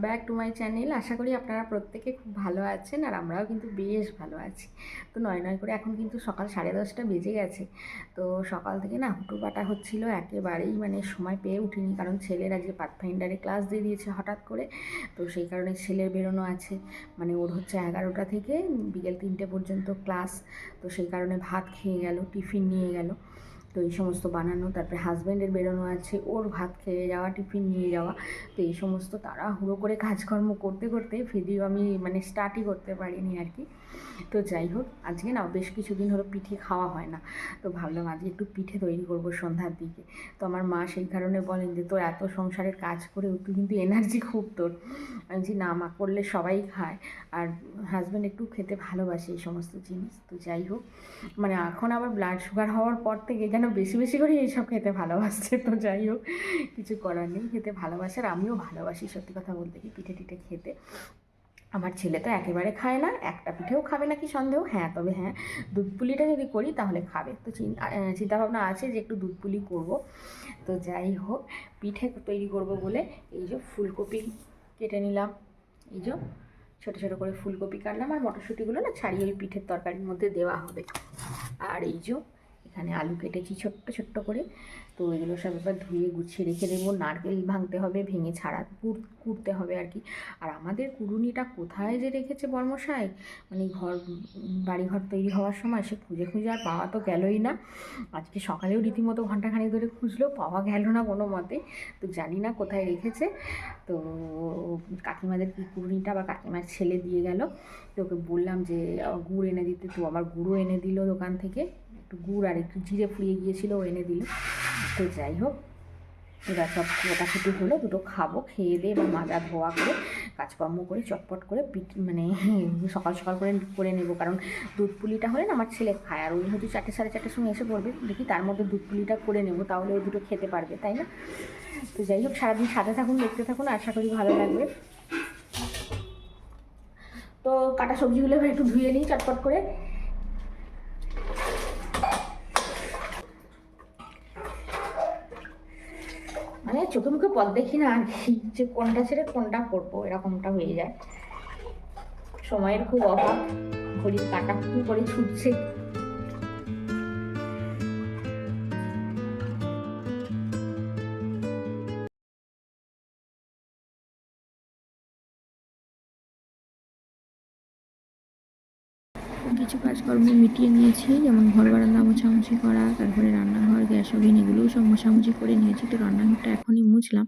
Back to my channel. আশা করি আপনারা প্রত্যেকে খুব ভালো আছেন, আর আমরাও কিন্তু বেশ ভালো আছি। তো নয় নয় করে এখন কিন্তু সকাল 10:30 বেজে গেছে। তো সকাল থেকে না হুটোপাটা হচ্ছিল, একেবারেই মানে সময় পেয়ে উঠিনি, কারণ ছেলের আজকে পাথফাইন্ডারে ক্লাস দিয়ে দিয়েছে হঠাৎ করে। তো সেই কারণে ছেলের বেরোনো আছে, মানে ওর হচ্ছে 11টা থেকে বিকেল 3টে পর্যন্ত ক্লাস। তো সেই কারণে ভাত খেয়ে গেল, টিফিন নিয়ে গেল, তো এই সমস্ত বানানো, তারপরে হাজব্যান্ডের বেরোনো আছে, ওর ভাত খেয়ে যাওয়া, টিফিন নিয়ে যাওয়া। তো এই সমস্ত তাড়াহুড়ো করে কাজকর্ম করতে করতে ভিডিও আমি মানে স্টার্টই করতে পারিনি আর কি। তো যাই হোক, আজকে না বেশ কিছুদিন হলো পিঠে খাওয়া হয় না, তো ভাবলাম আজকে একটু পিঠে তৈরি করবো সন্ধ্যার দিকে। তো আমার মা সেই কারণে বলেন যে তোর এত সংসারের কাজ করে তুই কিন্তু এনার্জি খুব তোর। আমি যে না মা, করলে সবাই খায়, আর হাজব্যান্ড একটু খেতে ভালোবাসে এই সমস্ত জিনিস। তো যাই হোক, মানে এখন আবার ব্লাড সুগার হওয়ার পর থেকে যেন বেশি বেশি করে এইসব খেতে ভালোবাসছে। তো যাই হোক, কিছু করার নেই, খেতে ভালোবাসে, আর আমিও ভালোবাসি সত্যি কথা বলতে কি পিঠে টিঠে খেতে। আমার ছেলে তো একেবারে খায় না, একটা পিঠেও খাবে না কি সন্দেহ। হ্যাঁ, তবে হ্যাঁ, দুধ পুলিটা যদি করি তাহলে খাবে। তো চিন্তাভাবনা আছে যে একটু দুধ পুলি করবো। তো যাই হোক, পিঠে তৈরি করব বলে এই যে ফুলকপি কেটে নিলাম, এই যে ছোটো ছোটো করে ফুলকপি কাটলাম, আর মটরশুঁটিগুলো না ছাড়িয়ে ওই পিঠের তরকারির মধ্যে দেওয়া হবে। আর এই যে এখানে আলু কেটেছি ছোট্ট ছোট্ট করে। তো এগুলো সব এবার ধুয়ে গুছিয়ে রেখে দেবো। নারকেল ভাঙতে হবে, ভেঙে ছাড়া কুড়তে হবে আর কি। আর আমাদের কুড়ুনিটা কোথায় যে রেখেছে বর্মশাই, মানে বাড়িঘর তৈরি হওয়ার সময় সে খুঁজে খুঁজে আর পাওয়া তো গেলই না। আজকে সকালেও রীতিমতো ঘন্টাখানেক ধরে খুঁজলো, পাওয়া গেল না কোনো মতে। তো জানি না কোথায় রেখেছে। তো কাকিমাদের কুড়ুনিটা বা কাকিমার ছেলে দিয়ে গেল। তো ওকে বললাম যে গুড় এনে দিতে, তো আবার গুঁড়ো এনে দিল দোকান থেকে, একটু গুড় আর একটু জিরে ফুরিয়ে গিয়েছিলো, ও এনে দিল। তো যাই হোক, এবার সব কোটাকুটি হলো, দুটো খাবো, খেয়ে দিয়ে এবার মাজা ধোয়া করে কাজকর্ম করে চটপট করে মানে সকাল সকাল করে নেবো। কারণ দুধ পুলিটা হলে না আমার ছেলে খায়, আর উনি হয়তো 4টে 4:30 সময় এসে পড়বে, দেখি তার মধ্যে দুধ পুলিটা করে নেবো, তাহলে ও দুটো খেতে পারবে, তাই না? তো যাই হোক, সারাদিন সাথে থাকুন, দেখতে থাকুন, আশা করি ভালো লাগবে। তো কাটা সবজিগুলো এবার একটু ধুয়ে নিই চটপট করে। মানে চোখে মুখে পথ দেখি না আর কি, যে কোনটা ছেড়ে কোনটা করবো, এরকমটা হয়ে যায়। সময়ের খুব অভাব, ঘড়ির কাটা খুব করে ছুটছে। কিছু কাজকর্ম মিটিয়ে নিয়েছি, যেমন ঘর বারান্দা মোছামুছি করা, তারপরে রান্নাঘর, গ্যাস ওভেন, এগুলোও সব মোছামুছি করে নিয়েছি। তো রান্নাঘরটা এখনই মুছলাম,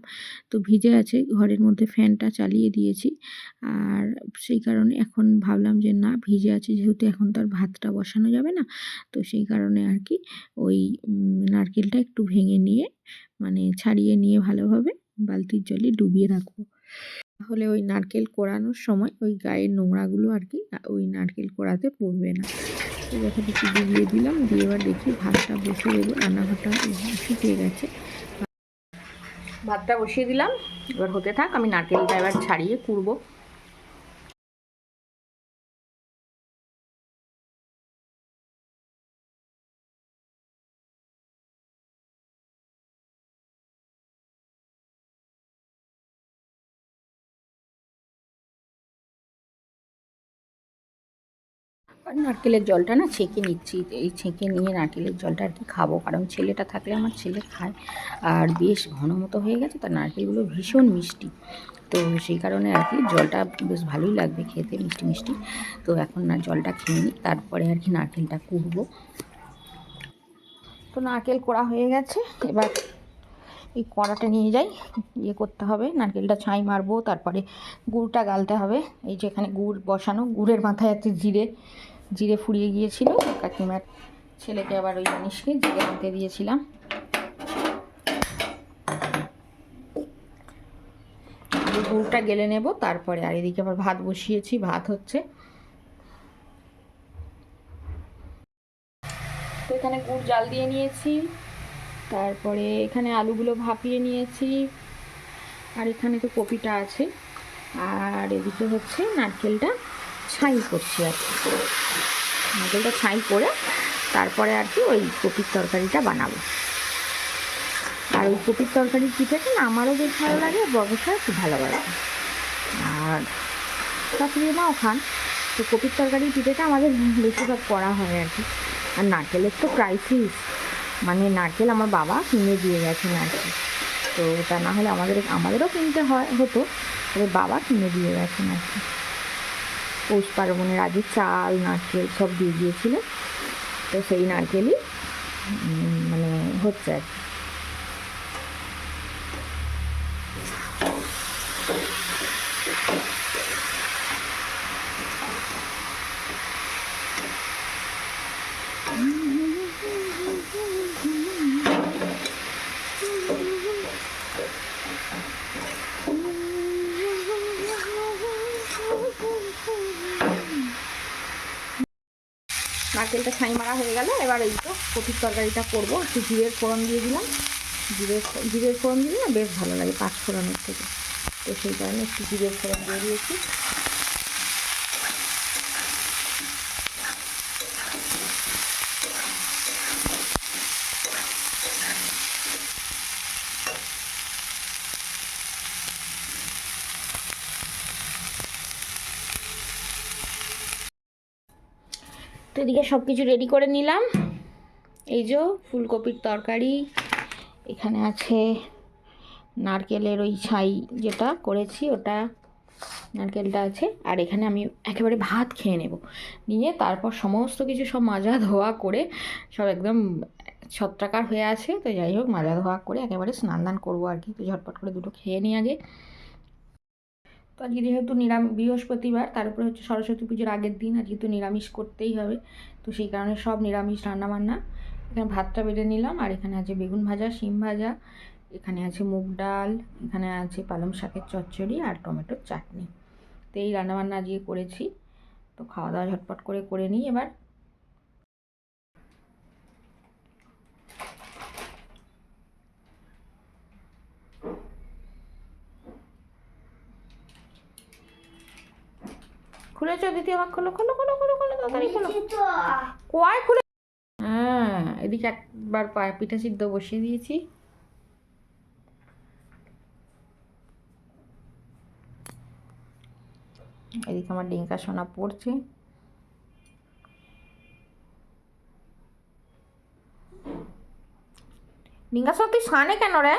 তো ভিজে আছে, ঘরের মধ্যে ফ্যানটা চালিয়ে দিয়েছি। আর সেই কারণে এখন ভাবলাম যে না, ভিজে আছে যেহেতু, এখন তার ভাতটা বসানো যাবে না, তো সেই কারণে আর কি ওই নারকেলটা একটু ভেঙে নিয়ে, মানে ছাড়িয়ে নিয়ে ভালোভাবে বালতির জলে ডুবিয়ে রাখবো। তাহলে ওই নারকেল কোড়ানোর সময় ওই গায়ের নোংরাগুলো আর কি ওই নারকেল কোড়াতে পড়বে না। তো যথারীতি ডুবিয়ে দিলাম, দিয়ে এবার দেখি ভাতটা বসিয়ে দেবো। রান্নাঘরটা শুকিয়ে গেছে, ভাতটা বসিয়ে দিলাম, এবার হতে থাক, আমি নারকেলটা এবার ছাড়িয়ে কুড়বো। আর নারকেলের জলটা না ছেঁকে নিচ্ছি, এই ছেঁকে নিয়ে নারকেলের জলটা আর কি খাবো, কারণ ছেলেটা থাকলে আমার ছেলে খায়, আর বেশ ঘন মতো হয়ে গেছে, তার নারকেলগুলো ভীষণ মিষ্টি। তো সেই কারণে আর কি জলটা বেশ ভালোই লাগবে খেতে, মিষ্টি মিষ্টি। তো এখন না জলটা খেয়ে নিই, তারপরে আর কি নারকেলটা কুড়বো। তো নারকেল কোড়া হয়ে গেছে, এবার এই কড়াটা নিয়ে যাই, ইয়ে করতে হবে, নারকেলটা ছাই মারবো, তারপরে গুড়টা গালতে হবে। এই যে এখানে গুড় বসানো, গুড়ের মাথায় আছে জিরে ফুরিয়ে গিয়েছিল, কাকিমার ছেলেকে আবার ওই জিনিসকে জিরে আনতে দিয়েছিলাম। গুড়টা গেলে নেব তারপরে। আর এদিকে আবার ভাত বসিয়েছি, ভাত হচ্ছে। তো এখানে গুড় জাল দিয়ে নিয়েছি, তারপরে এখানে আলুগুলো ভাপিয়ে নিয়েছি, আর এখানে তো কপিটা আছে, আর এদিকে হচ্ছে নারকেলটা ছাই করছি আর কি। নারকেলটা ছাই করে তারপরে আর কি ওই কপির তরকারিটা বানাবো। আর ওই কপির তরকারির পিঠেটা না আমারও বেশ ভালো লাগে, আর বর্মশাইও খুব ভালো লাগে। আর শাশুড়ি মাও খান। তো কপির তরকারি পিঠেটা আমাদের বেশিরভাগ করা হয় আর কি। আর নারকেলের তো ক্রাইসিস, মানে নারকেল আমার বাবা কিনে দিয়ে গেছেন আর কি। তো তা না হলে আমাদেরও কিনতে হতো, তবে বাবা কিনে দিয়ে গেছেন আর কি। পৌষ পার্বণের আগে চাল নারকেল সব দিয়ে দিয়েছিলেন, তো সেই নারকেলই মানে হচ্ছে আর কি। নারকেলটা ছাই মারা হয়ে গেল, এবার এই তো কপির তরকারিটা করবো। একটু জিরের ফোড়ন দিয়ে দিলাম, জিরের ফোড়ন দিলে না বেশ ভালো লাগে পাঁচ ফোড়নের থেকে, তো সেই কারণে একটু জিরের ফোড়ন দিয়ে দিয়েছি। তো এদিকে সব কিছু রেডি করে নিলাম। এই যে ফুলকপির তরকারি, এখানে আছে নারকেলের ওই ছাই যেটা করেছি ওটা, নারকেলটা আছে। আর এখানে আমি একেবারে ভাত খেয়ে নেব, নিয়ে তারপর সমস্ত কিছু সব মাজা ধোয়া করে সব একদম ছত্রাকার হয়ে আছে। তো যাই হোক, মাজা ধোয়া করে একেবারে স্নান দান করবো আর কি। তো ঝটপট করে দুটো খেয়ে নিই আগে। তো আজকে যেহেতু বৃহস্পতিবার, তার উপরে হচ্ছে সরস্বতী পুজোর আগের দিন, আজকে তো নিরামিষ করতেই হবে। তো সেই কারণে সব নিরামিষ রান্নাবান্না। এখানে ভাতটা বেড়ে নিলাম, আর এখানে আছে বেগুন ভাজা, শিম ভাজা, এখানে আছে মুগ ডাল, এখানে আছে পালং শাকের চচ্চড়ি আর টমেটোর চাটনি। তো এই রান্নাবান্না আজকে করেছি। তো খাওয়া দাওয়া ঝটপট করে নিই এবার। খুলেছ দিদি? আমার খোলো খোলো খোলো খোলো খোলো, তাড়াতাড়ি খোলো। কয় খুলে? হ্যাঁ, এদিকে একবার পিঠা সিদ্ধ বসিয়ে দিয়েছি। এদিকে আমার ডিঙ্কা সোনা পড়ছে। ডিঙ্কা সোনা তুই সানে কেন রে?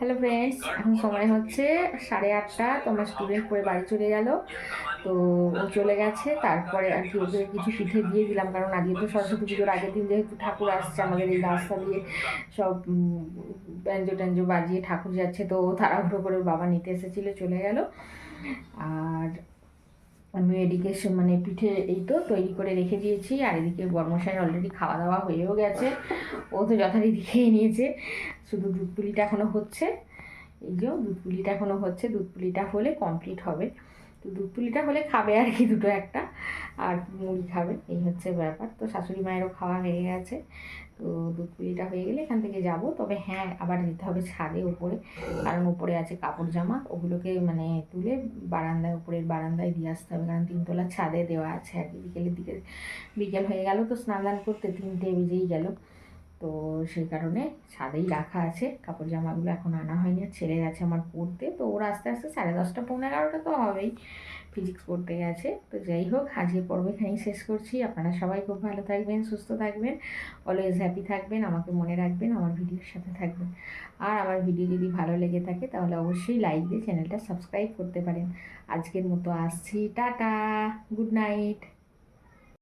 হ্যালো ফ্রেন্ডস, এখন সময় হচ্ছে 8:30। তো আমার স্টুডেন্ট পরে বাড়ি চলে গেল। তো ও চলে গেছে, তারপরে আর কি ওকে কিছু পিঠে দিয়ে দিলাম, কারণ আজকে তো সরস্বতী পুজোর আগের দিন যেহেতু ঠাকুর আসছে আমাদের এই রাস্তা দিয়ে, সব ব্যঞ্জো ট্যাঞ্জো বাজিয়ে ঠাকুর যাচ্ছে। তো ও তাড়াহুড়ো করে বাবা নিতে এসেছিলো, চলে গেল। আর আমি এদিকে মানে পিঠে এই তো তৈরি করে রেখে দিয়েছি। আর এদিকে বর্মশাই অলরেডি খাওয়া দাওয়া হয়েও গেছে, ও তো যথারীতি খেয়ে নিয়েছে। শুধু দুধ পুলিটা এখনও হচ্ছে। এই যে দুধ পুলিটা এখনও হচ্ছে, দুধ পুলিটা হলে কমপ্লিট হবে। তো দুধ পুলিটা হলে খাবে আর কি দুটো একটা, আর মুড়ি খাবে, এই হচ্ছে ব্যাপার। তো শাশুড়ি মায়েরও খাওয়া হয়ে গেছে। তো দুধ পুলিটা হয়ে গেলে এখান থেকে যাব। তবে হ্যাঁ, আবার যেতে হবে ছাদে উপরে, কারণ উপরে আছে কাপড় জামা, ওগুলোকে মানে তুলে বারান্দায়, উপরের বারান্দায় দিয়ে আসতে হবে, কারণ 3তলা ছাদে দেওয়া আছে আর কি। বিকেলের দিকে বিকেল হয়ে গেল, তো স্নান দান করতে 3টে বেজেই গেল। তো সেই কারণে ছাদেই রাখা আছে কাপড় জামাগুলো, এখন আনা হয়নি। ছেলে গেছে আমার পড়তে, তো ওরা আস্তে আস্তে 10:30 পৌনে 11টা তো হবেই, ফিজিক্স পড়তে গেছে। তো যাই হোক, আজকের পর্ব এখানেই শেষ করছি। আপনারা সবাই খুব ভালো থাকবেন, সুস্থ থাকবেন, অলওয়েজ হ্যাপি থাকবেন, আমাকে মনে রাখবেন, আমার ভিডিওর সাথে থাকবেন। আর আমার ভিডিও যদি ভালো লেগে থাকে তাহলে অবশ্যই লাইক দিয়ে চ্যানেলটা সাবস্ক্রাইব করতে পারেন। আজকের মতো আসছি, টাটা, গুড নাইট।